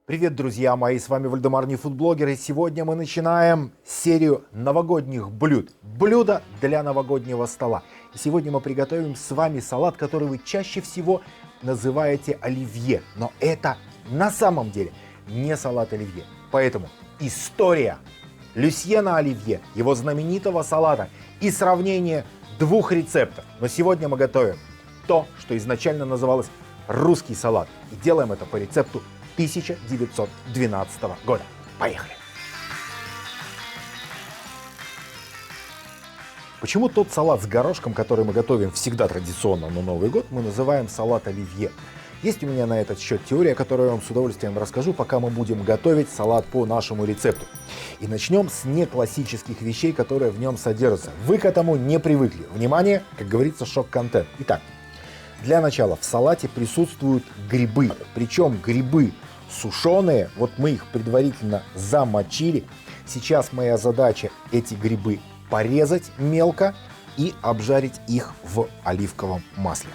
Привет, друзья мои, с вами Вальдемар Нефудблогер, и сегодня мы начинаем серию новогодних блюд. Блюда для новогоднего стола. И сегодня мы приготовим с вами салат, который вы чаще всего называете оливье. Но это на самом деле не салат оливье. Поэтому история Люсьена оливье, его знаменитого салата и сравнение двух рецептов. Но сегодня мы готовим то, что изначально называлось русский салат. И делаем это по рецепту 1912 года. Поехали! Почему тот салат с горошком, который мы готовим всегда традиционно на Новый год, мы называем салат оливье? Есть у меня на этот счет теория, которую я вам с удовольствием расскажу, пока мы будем готовить салат по нашему рецепту. И начнем с неклассических вещей, которые в нем содержатся. Вы к этому не привыкли. Внимание, как говорится, шок-контент. Итак, для начала в салате присутствуют грибы. Причем грибы сушеные, вот мы их предварительно замочили. Сейчас моя задача эти грибы порезать мелко и обжарить их в оливковом масле.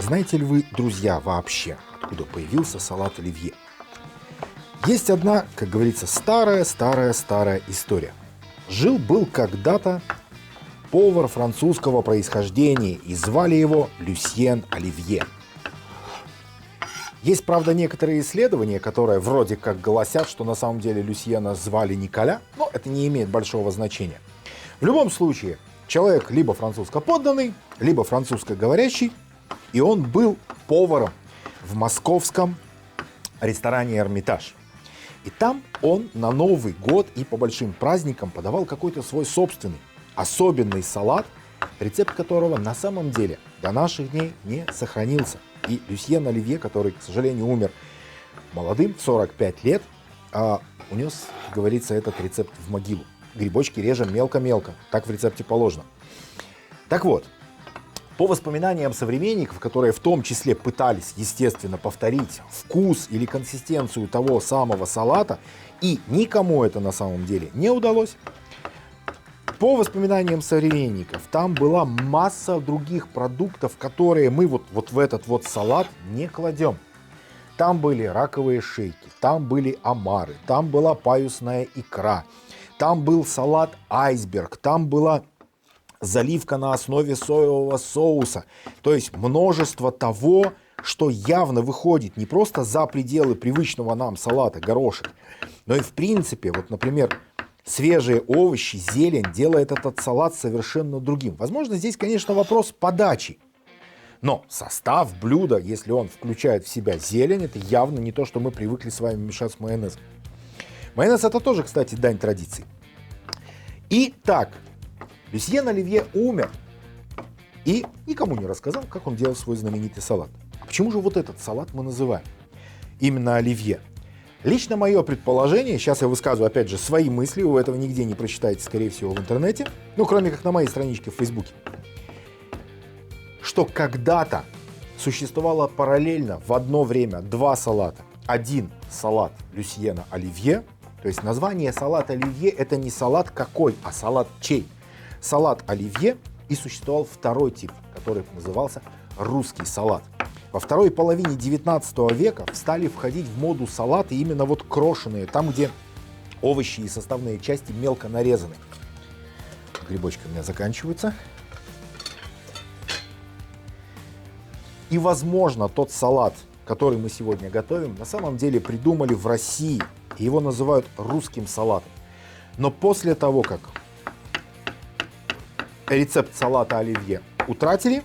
Знаете ли вы, друзья, вообще, откуда появился салат оливье? Есть одна, как говорится, старая история. Жил-был когда-то повар французского происхождения, и звали его Люсьен Оливье. Есть, правда, некоторые исследования, которые вроде как гласят, что на самом деле Люсьена звали Николя, но это не имеет большого значения. В любом случае, человек либо французско-подданный, либо французско-говорящий, и он был поваром в московском ресторане «Эрмитаж». И там он на Новый год и по большим праздникам подавал какой-то свой собственный, особенный салат, рецепт которого на самом деле до наших дней не сохранился. И Люсьен Оливье, который, к сожалению, умер молодым, в 45 лет, унес, как говорится, этот рецепт в могилу. Грибочки режем мелко-мелко, так в рецепте положено. Так вот, по воспоминаниям современников, которые в том числе пытались, естественно, повторить вкус или консистенцию того самого салата, и никому это на самом деле не удалось, по воспоминаниям современников, там была масса других продуктов, которые мы вот в этот вот салат не кладем. Там были раковые шейки, там были омары, там была паюсная икра, там был салат айсберг, там была заливка на основе соевого соуса. То есть множество того, что явно выходит не просто за пределы привычного нам салата горошек, но и в принципе, вот, например, свежие овощи, зелень делает этот салат совершенно другим. Возможно, здесь, конечно, вопрос подачи. Но состав блюда, если он включает в себя зелень, это явно не то, что мы привыкли с вами мешать с майонезом. Майонез — это тоже, кстати, дань традиции. Итак, Люсьен Оливье умер и никому не рассказал, как он делал свой знаменитый салат. А почему же вот этот салат мы называем именно оливье? Лично мое предположение, сейчас я высказываю опять же свои мысли, вы этого нигде не прочитаете, скорее всего, в интернете, ну, кроме как на моей страничке в Фейсбуке, что когда-то существовало параллельно в одно время два салата. Один салат Люсьена Оливье, то есть название салат оливье — это не салат какой, а салат чей. Салат оливье, и существовал второй тип, который назывался русский салат. Во второй половине 19 века стали входить в моду салаты именно вот крошеные, там, где овощи и составные части мелко нарезаны. Грибочки у меня заканчиваются. И, возможно, тот салат, который мы сегодня готовим, на самом деле придумали в России, и его называют русским салатом. Но после того, как рецепт салата оливье утратили,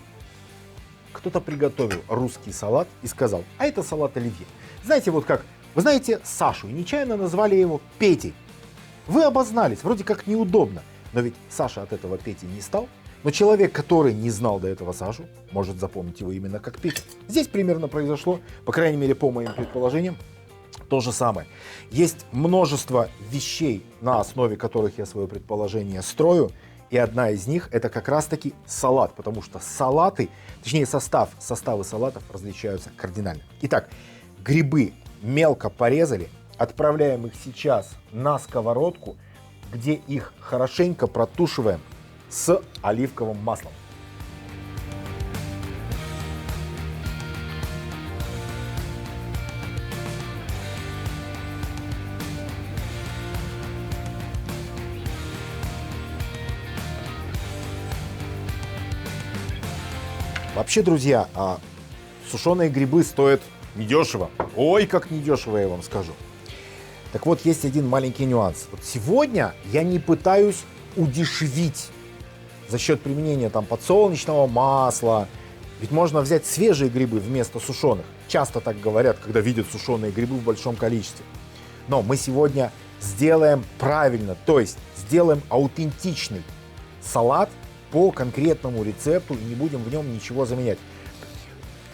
кто-то приготовил русский салат и сказал: а это салат оливье. Знаете, вот как, вы знаете Сашу, и нечаянно назвали его Петей. Вы обознались, вроде как неудобно, но ведь Саша от этого Петей не стал. Но человек, который не знал до этого Сашу, может запомнить его именно как Петя. Здесь примерно произошло, по крайней мере по моим предположениям, то же самое. Есть множество вещей, на основе которых я свое предположение строю. И одна из них — это как раз-таки салат, потому что салаты, точнее составы салатов различаются кардинально. Итак, грибы мелко порезали, отправляем их сейчас на сковородку, где их хорошенько протушиваем с оливковым маслом. Вообще, друзья, сушеные грибы стоят недешево. Ой, как недешево, я вам скажу. Так вот, есть один маленький нюанс. Вот сегодня я не пытаюсь удешевить за счет применения там подсолнечного масла. Ведь можно взять свежие грибы вместо сушеных. Часто так говорят, когда видят сушеные грибы в большом количестве. Но мы сегодня сделаем правильно, то есть сделаем аутентичный салат по конкретному рецепту и не будем в нем ничего заменять.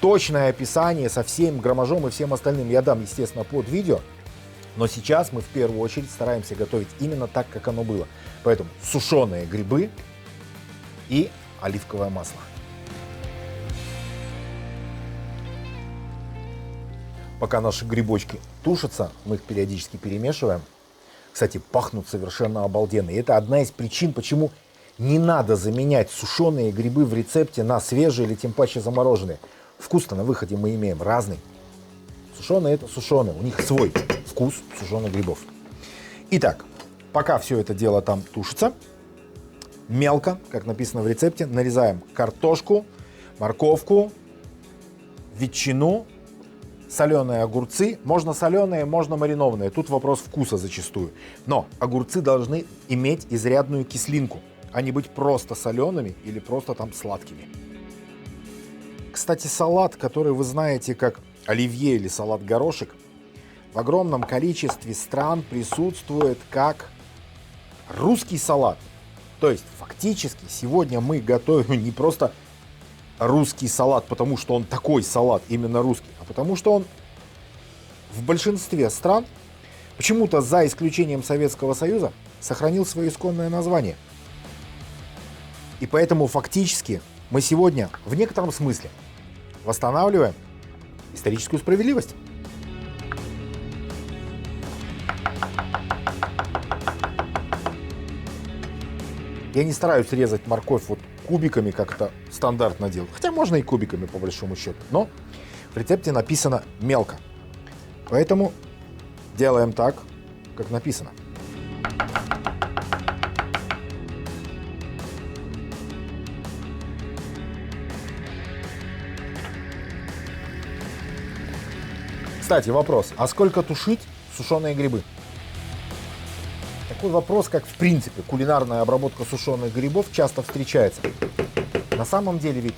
Точное описание со всем граммажом и всем остальным я дам, естественно, под видео. Но сейчас мы в первую очередь стараемся готовить именно так, как оно было. Поэтому сушеные грибы и оливковое масло. Пока наши грибочки тушатся, мы их периодически перемешиваем. Кстати, пахнут совершенно обалденно. И это одна из причин, почему не надо заменять сушеные грибы в рецепте на свежие или тем паче замороженные. Вкус-то на выходе мы имеем разный. Сушеные — это сушеные, у них свой вкус сушеных грибов. Итак, пока все это дело там тушится, мелко, как написано в рецепте, нарезаем картошку, морковку, ветчину, соленые огурцы. Можно соленые, можно маринованные. Тут вопрос вкуса зачастую. Но огурцы должны иметь изрядную кислинку, а не быть просто солеными или просто там сладкими. Кстати, салат, который вы знаете как оливье или салат-горошек, в огромном количестве стран присутствует как русский салат. То есть фактически сегодня мы готовим не просто русский салат, потому что он такой салат, именно русский, а потому что он в большинстве стран, почему-то за исключением Советского Союза, сохранил свое исконное название. И поэтому фактически мы сегодня в некотором смысле восстанавливаем историческую справедливость. Я не стараюсь резать морковь вот кубиками, как это стандартно делают. Хотя можно и кубиками, по большому счету. Но в рецепте написано мелко. Поэтому делаем так, как написано. Кстати, вопрос. А сколько тушить сушеные грибы? Такой вопрос, как в принципе кулинарная обработка сушеных грибов, часто встречается. На самом деле ведь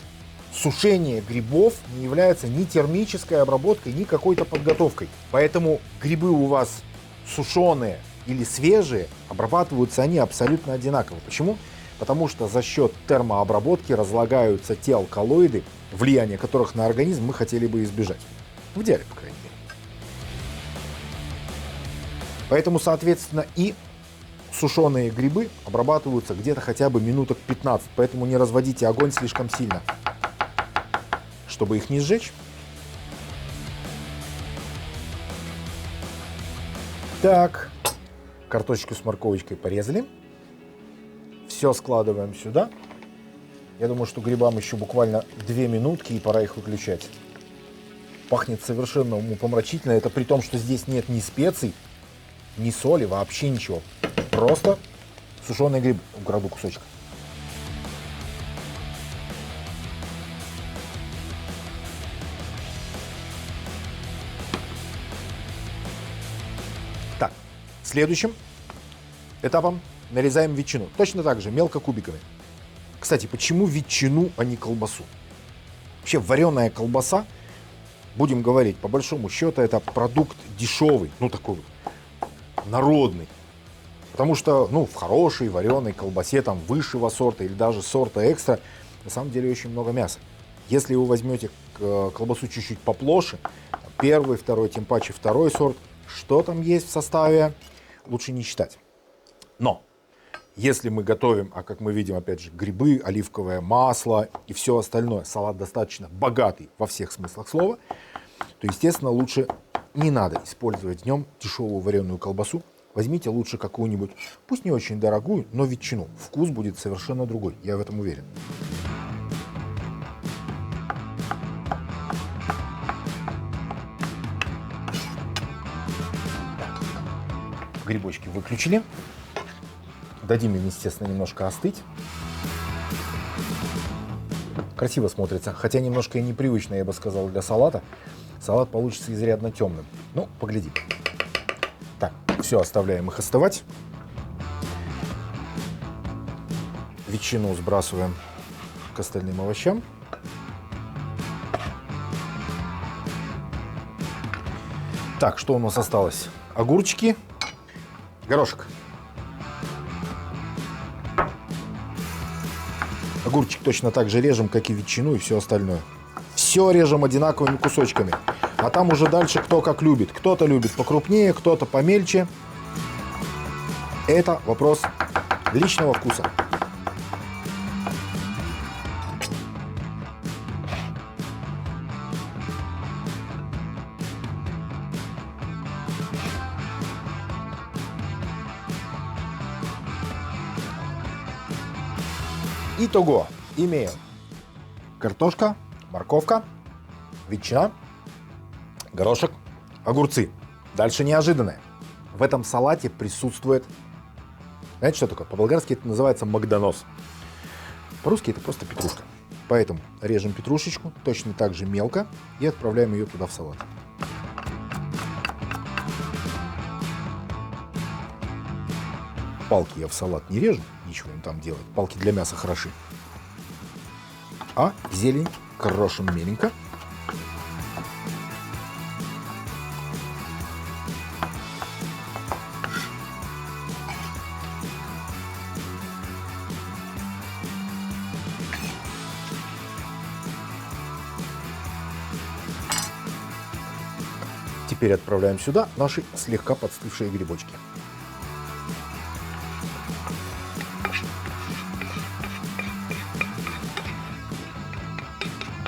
сушение грибов не является ни термической обработкой, ни какой-то подготовкой. Поэтому грибы у вас сушеные или свежие, обрабатываются они абсолютно одинаково. Почему? Потому что за счет термообработки разлагаются те алкалоиды, влияние которых на организм мы хотели бы избежать. В идеале, по крайней мере. Поэтому, соответственно, и сушеные грибы обрабатываются где-то хотя бы минуток 15. Поэтому не разводите огонь слишком сильно, чтобы их не сжечь. Так, картошечку с морковочкой порезали. Все складываем сюда. Я думаю, что грибам еще буквально 2 минутки и пора их выключать. Пахнет совершенно умопомрачительно. Это при том, что здесь нет ни специй, ни соли, вообще ничего. Просто сушеный гриб. Украду кусочек. Так, следующим этапом нарезаем ветчину. Точно так же, мелко кубиками. Кстати, почему ветчину, а не колбасу? Вообще вареная колбаса, будем говорить, по большому счету, это продукт дешевый, ну такой вот народный. Потому что, ну, в хорошей вареной колбасе, там, высшего сорта или даже сорта экстра, на самом деле очень много мяса. Если вы возьмете колбасу чуть-чуть поплоше, первый, второй, тем паче второй сорт, что там есть в составе, лучше не считать. Но если мы готовим, а как мы видим, опять же, грибы, оливковое масло и все остальное, салат достаточно богатый во всех смыслах слова, то, естественно, лучше не надо использовать в нем дешевую вареную колбасу. Возьмите лучше какую-нибудь, пусть не очень дорогую, но ветчину. Вкус будет совершенно другой, я в этом уверен. Грибочки выключили. Дадим им, естественно, немножко остыть. Красиво смотрится, хотя немножко и непривычно, я бы сказал, для салата. Салат получится изрядно темным. Ну, погляди. Так, все, оставляем их остывать. Ветчину сбрасываем к остальным овощам. Так, что у нас осталось? Огурчики, горошек. Огурчик точно так же режем, как и ветчину и все остальное. Все режем одинаковыми кусочками. А там уже дальше кто как любит. Кто-то любит покрупнее, кто-то помельче. Это вопрос личного вкуса. Итого имеем картошка, морковка, ветчина, горошек, огурцы. Дальше неожиданное. В этом салате присутствует, знаете, что такое? По-болгарски это называется магданос. По-русски это просто петрушка. Поэтому режем петрушечку точно так же мелко и отправляем ее туда в салат. Палки я в салат не режу, ничего им там делать. Палки для мяса хороши. А зелень крошим меленько. Теперь отправляем сюда наши слегка подстывшие грибочки.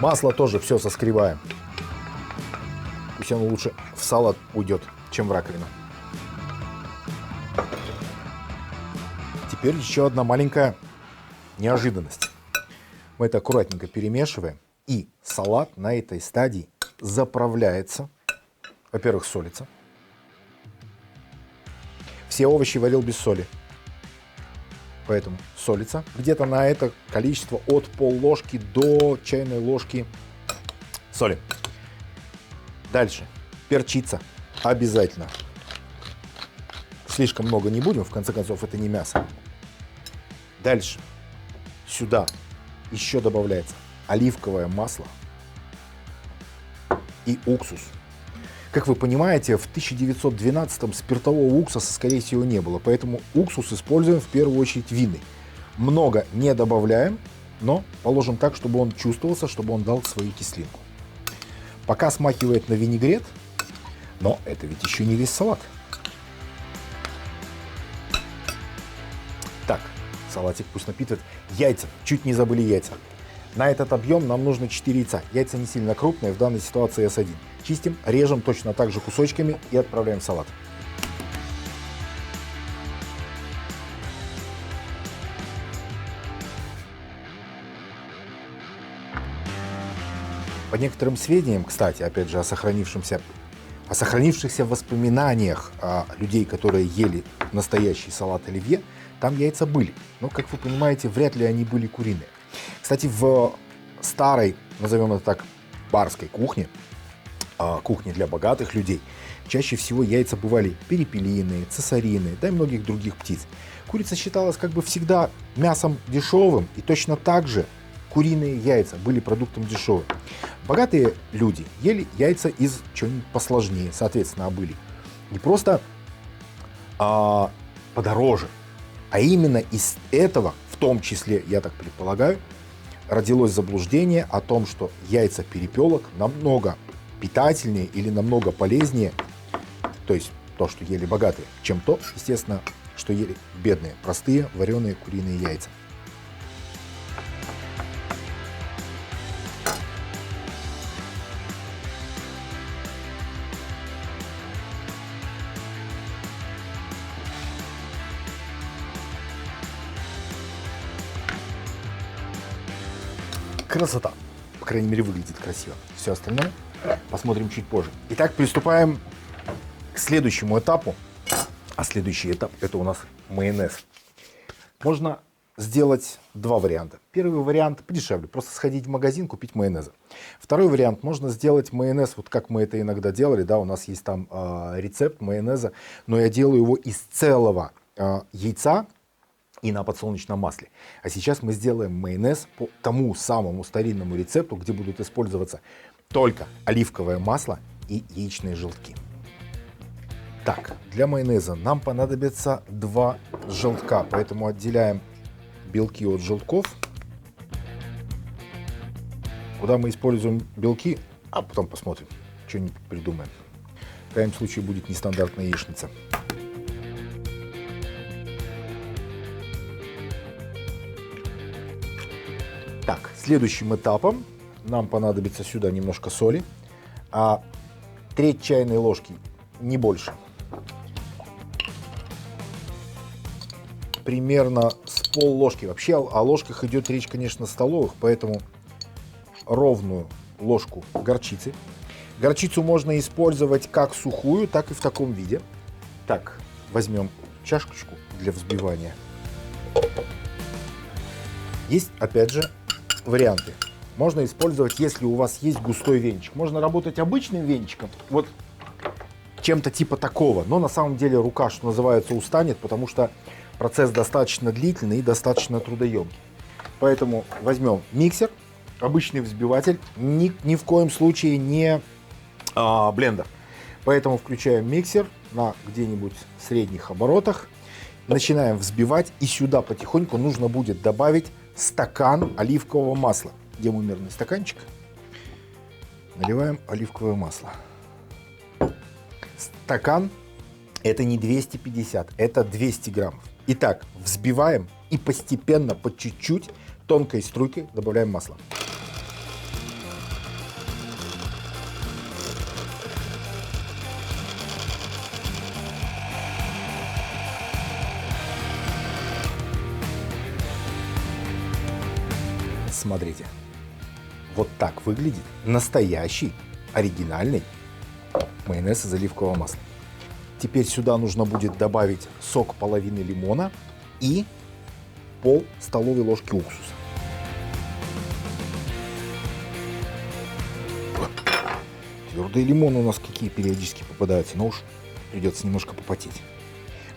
Масло тоже все соскребаем. Пусть оно лучше в салат уйдет, чем в раковину. Теперь еще одна маленькая неожиданность. Мы это аккуратненько перемешиваем. И салат на этой стадии заправляется. Во-первых, солится. Все овощи варил без соли. Поэтому солится. Где-то на это количество от пол-ложки до чайной ложки соли. Дальше. Перчица. Обязательно. Слишком много не будем, в конце концов, это не мясо. Дальше. Сюда еще добавляется оливковое масло и уксус. Как вы понимаете, в 1912-м спиртового уксуса, скорее всего, не было, поэтому уксус используем в первую очередь винный. Много не добавляем, но положим так, чтобы он чувствовался, чтобы он дал свою кислинку. Пока смахивает на винегрет, но это ведь еще не весь салат. Так, салатик пусть напитывает. Яйца, чуть не забыли яйца. На этот объем нам нужно 4 яйца. Яйца не сильно крупные, в данной ситуации S1. Чистим, режем точно так же кусочками и отправляем в салат. По некоторым сведениям, кстати, опять же, о сохранившихся воспоминаниях людей, которые ели настоящий салат оливье, там яйца были. Но, как вы понимаете, вряд ли они были куриные. Кстати, в старой, назовем это так, барской кухне, кухне для богатых людей, чаще всего яйца бывали перепелиные, цесарины, да и многих других птиц. Курица считалась как бы всегда мясом дешевым, и точно так же куриные яйца были продуктом дешевым. Богатые люди ели яйца из чего-нибудь посложнее, соответственно, были не просто подороже, а именно из этого, в том числе, я так предполагаю, родилось заблуждение о том, что яйца перепелок намного питательнее или намного полезнее, то есть то, что ели богатые, чем то, естественно, что ели бедные, простые вареные куриные яйца. Красота. По крайней мере, выглядит красиво. Все остальное посмотрим чуть позже. Итак, приступаем к следующему этапу. А следующий этап — это у нас майонез. Можно сделать два варианта. Первый вариант подешевле, просто сходить в магазин, купить майонеза. Второй вариант, можно сделать майонез, вот как мы это иногда делали, да, у нас есть там рецепт майонеза, но я делаю его из целого яйца и на подсолнечном масле. А сейчас мы сделаем майонез по тому самому старинному рецепту, где будут использоваться только оливковое масло и яичные желтки. Так, для майонеза нам понадобится 2 желтка, поэтому отделяем белки от желтков. Куда мы используем белки, а потом посмотрим, что-нибудь придумаем. В крайнем случае будет нестандартная яичница. Так, следующим этапом нам понадобится сюда немножко соли, а треть чайной ложки, не больше. Примерно с пол-ложки. Вообще о ложках идет речь, конечно, столовых, поэтому ровную ложку горчицы. Горчицу можно использовать как сухую, так и в таком виде. Так, возьмем чашечку для взбивания. Есть, опять же, варианты. Можно использовать, если у вас есть густой венчик. Можно работать обычным венчиком, вот чем-то типа такого. Но на самом деле рука, что называется, устанет, потому что процесс достаточно длительный и достаточно трудоемкий. Поэтому возьмем миксер, обычный взбиватель, ни в коем случае не блендер. Поэтому включаем миксер на где-нибудь средних оборотах, начинаем взбивать, и сюда потихоньку нужно будет добавить стакан оливкового масла. Где мой мерный стаканчик? Наливаем оливковое масло. Стакан это не 250, это 200 граммов. Итак, взбиваем и постепенно, по чуть-чуть, тонкой струйкой добавляем масло. Смотрите, вот так выглядит настоящий, оригинальный майонез из оливкового масла. Теперь сюда нужно будет добавить сок половины лимона и пол столовой ложки уксуса. Твердые лимоны у нас какие периодически попадаются, но уж придется немножко попотеть.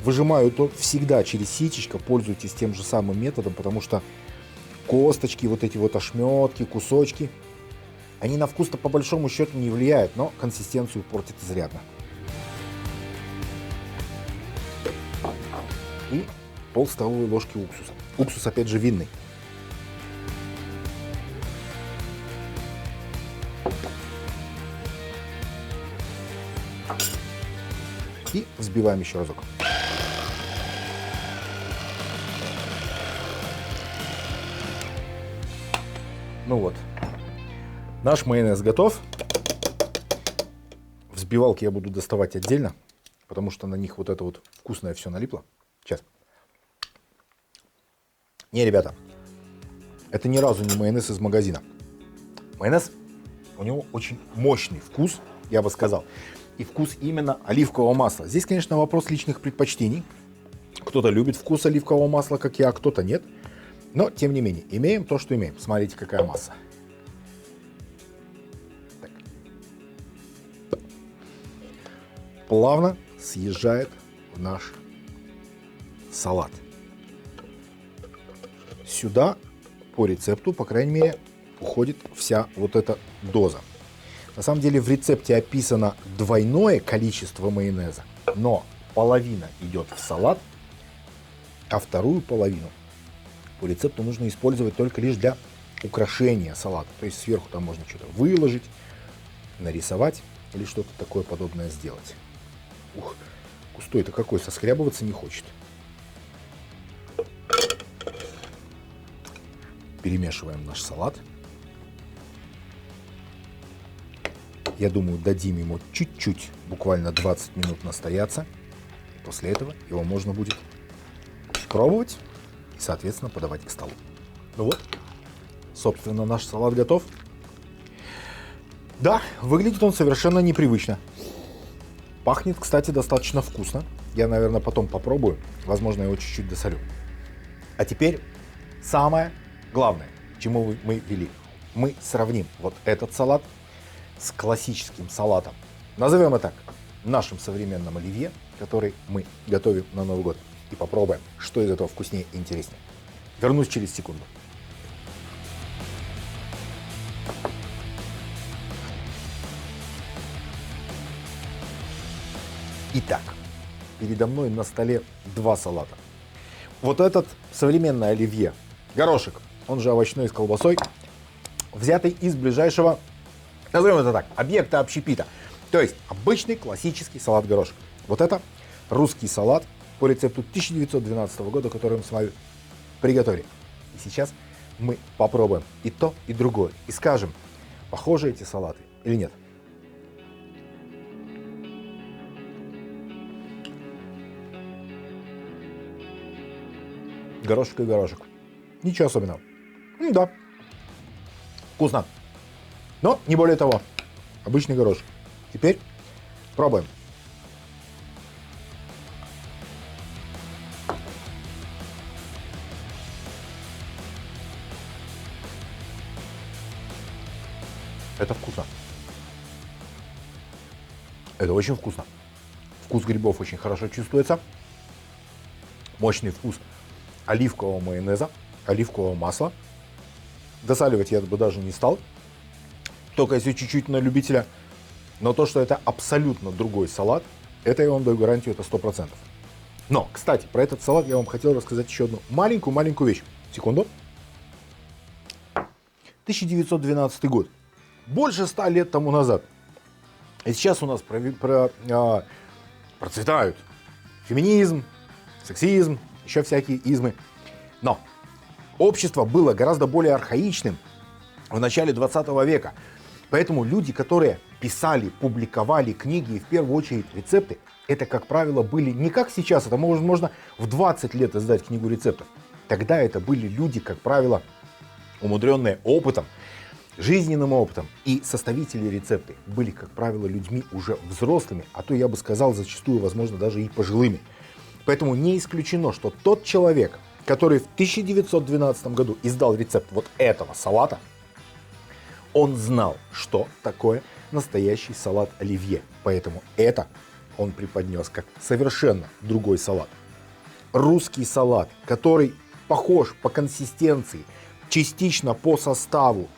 Выжимаю то всегда через ситечко, пользуйтесь тем же самым методом, потому что косточки, вот эти вот ошметки, кусочки, они на вкус-то по большому счету не влияют, но консистенцию портят изрядно. И пол столовой ложки уксуса. Уксус, опять же, винный. И взбиваем еще разок. Ну вот, наш майонез готов. Взбивалки я буду доставать отдельно, потому что на них вот это вот вкусное все налипло. Сейчас. Не, ребята, это ни разу не майонез из магазина. Майонез, у него очень мощный вкус, я бы сказал. И вкус именно оливкового масла. Здесь, конечно, вопрос личных предпочтений. Кто-то любит вкус оливкового масла, как я, а кто-то нет. Но, тем не менее, имеем то, что имеем. Смотрите, какая масса. Так. Плавно съезжает в наш салат. Сюда, по рецепту, по крайней мере, уходит вся вот эта доза. На самом деле в рецепте описано двойное количество майонеза, но половина идет в салат, а вторую половину по рецепту нужно использовать только лишь для украшения салата. То есть сверху там можно что-то выложить, нарисовать или что-то такое подобное сделать. Ух, густой-то какой, соскрябываться не хочет. Перемешиваем наш салат. Я думаю, дадим ему чуть-чуть, буквально 20 минут настояться. И после этого его можно будет пробовать и, соответственно, подавать к столу. Ну вот, собственно, наш салат готов. Да, выглядит он совершенно непривычно. Пахнет, кстати, достаточно вкусно. Я, наверное, потом попробую. Возможно, я его чуть-чуть досолю. А теперь самое главное, к чему мы вели. Мы сравним вот этот салат с классическим салатом. Назовем это так, нашим современным оливье, который мы готовим на Новый год. И попробуем, что из этого вкуснее и интереснее. Вернусь через секунду. Итак, передо мной на столе два салата. Вот этот современный оливье, горошек, он же овощной с колбасой, взятый из ближайшего, назовем это так, объекта общепита. То есть обычный классический салат-горошек. Вот это русский салат по рецепту 1912 года, который мы с вами приготовили. И сейчас мы попробуем и то, и другое. И скажем, похожи эти салаты или нет. Горошек и горошек. Ничего особенного. Да. Вкусно. Но не более того. Обычный горошек. Теперь пробуем. Это вкусно. Это очень вкусно. Вкус грибов очень хорошо чувствуется. Мощный вкус оливкового майонеза, оливкового масла. Досаливать я бы даже не стал. Только если чуть-чуть на любителя. Но то, что это абсолютно другой салат, это я вам даю гарантию, это 100%. Но, кстати, про этот салат я вам хотел рассказать еще одну маленькую вещь. Секунду. 1912 год. Больше 100 лет тому назад. И сейчас у нас процветают феминизм, сексизм, еще всякие измы. Но общество было гораздо более архаичным в начале 20 века. Поэтому люди, которые писали, публиковали книги и в первую очередь рецепты, это, как правило, были не как сейчас, это можно в 20 лет издать книгу рецептов. Тогда это были люди, как правило, умудренные опытом, жизненным опытом. И составители рецепты были, как правило, людьми уже взрослыми, а то, я бы сказал, зачастую, возможно, даже и пожилыми. Поэтому не исключено, что тот человек, который в 1912 году издал рецепт вот этого салата, он знал, что такое настоящий салат оливье. Поэтому это он преподнес как совершенно другой салат. Русский салат, который похож по консистенции, частично по составу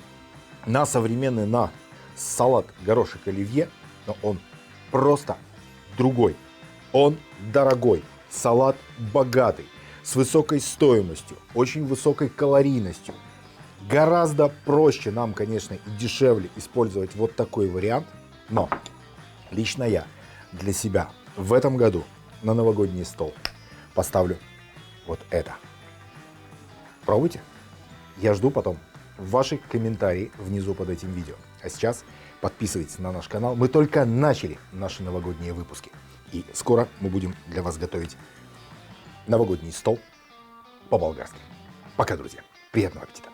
на современный салат горошек оливье, но он просто другой. Он дорогой. Салат богатый, с высокой стоимостью, очень высокой калорийностью. Гораздо проще нам, конечно, и дешевле использовать вот такой вариант. Но лично я для себя в этом году на новогодний стол поставлю вот это. Пробуйте. Я жду потом ваши комментарии внизу под этим видео. А сейчас подписывайтесь на наш канал. Мы только начали наши новогодние выпуски. И скоро мы будем для вас готовить новогодний стол по-болгарски. Пока, друзья. Приятного аппетита.